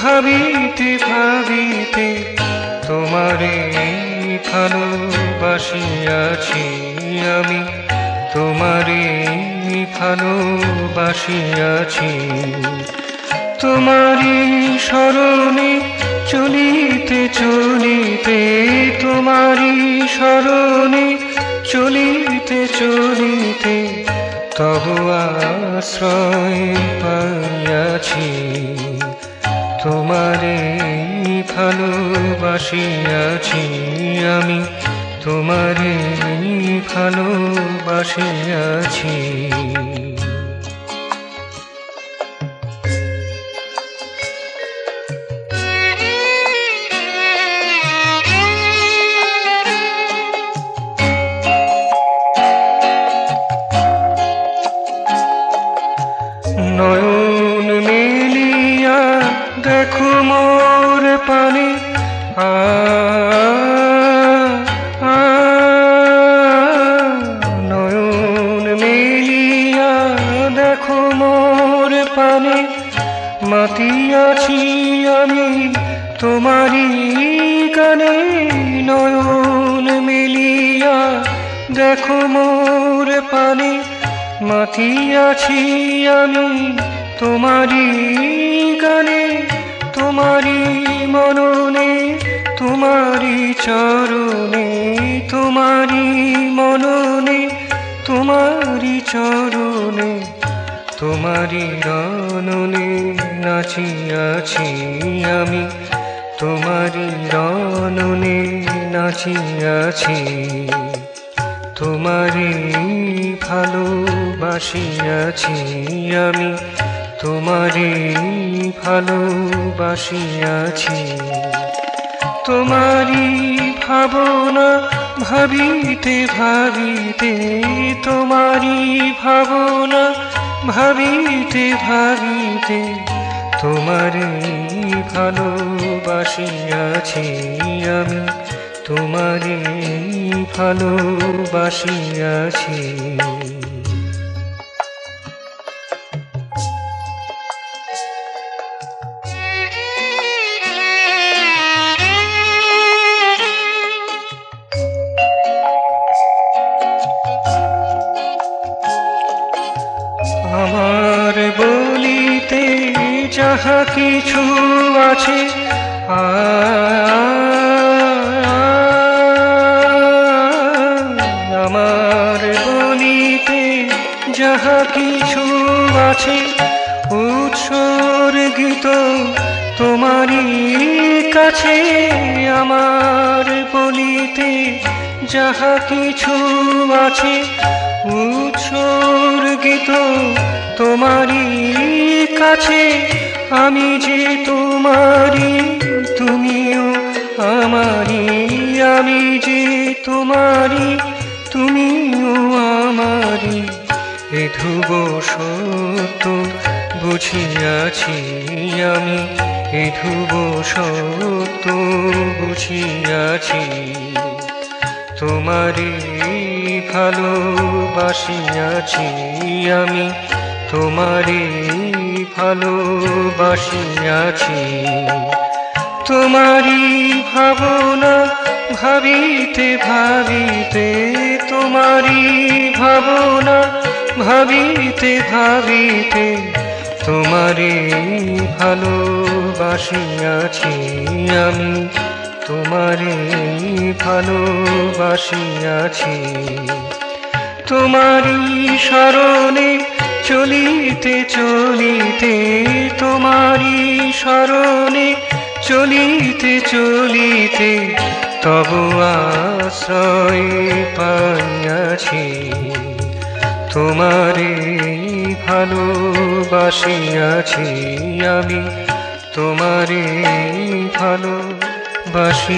ভাবিতে ভাবিতে তোমারে ভালোবাসিয়াছি আমি, তোমারে ভালোবাসিয়াছি। তোমারি স্মরণে চলিতে চলিতে, তোমারি স্মরণে চলিতে চলিতে তব আশ্রয় পাইয়াছি। তোমারে ভালোবাসিয়াছি আমি, তোমারে ভালোবাসিয়াছি। নয়ন মেলিয়া দেখো মোর পানে, নয়ন মেলিয়া দেখো মোর পানে, মাতিয়াছি আমি তোমারি গানে। নয়ন মেলিয়া দেখো মোর পানে, মাতিয়াছি আমি তোমারি গানে। তোমারি মননে তোমারি চরণে, তোমারি মননে তোমারি চরণে, তোমারি রণনে নাচিয়াছি আমি, তোমারি রণনে নাচিয়াছি। তোমারে ভালোবাসিয়াছি আমি, তোমারে ভালোবাসিয়াছি। তোমারি ভাবনা ভাবিতে ভাবিতে, তোমারি ভাবনা ভাবিতে ভাবিতে তোমারে ভালোবাসিয়াছি আমি, তোমারে ভালোবাসিয়াছি। আমার বলিতে যাহা কিছু আছে, আমার বলিতে যাহা কিছু আছে, উৎসর্গিত তোমারি কাছে। আমার বলিতে যাহা কিছু আছে, উৎসর্গিত তোমারি কাছে। আমি যে তোমারি, তুমিও আমারি, আমি যে তোমারি, তুমিও আমারি। এ ধ্রুব সত্য বুঝিয়াছি আমি, এ ধ্রুব সত্য বুঝিয়াছি। তোমারে ভালোবাসিয়াছি আমি, তোমারে ভালোবাসিয়াছি। তোমারি ভাবনা ভাবিতে ভাবিতে, তোমারি ভাবনা ভাবিতে ভাবিতে তোমারে ভালোবাসিয়াছি আমি, তোমারে ভালোবাসিয়াছি। তোমারি শরণে চলিতে চলিতে, তোমারি শরণে চলিতে চলিতে তব আশ্রয় পাইয়াছি। তোমারে ভালোবাসিয়াছি আমি, তোমারে ভালোবাসিয়াছি।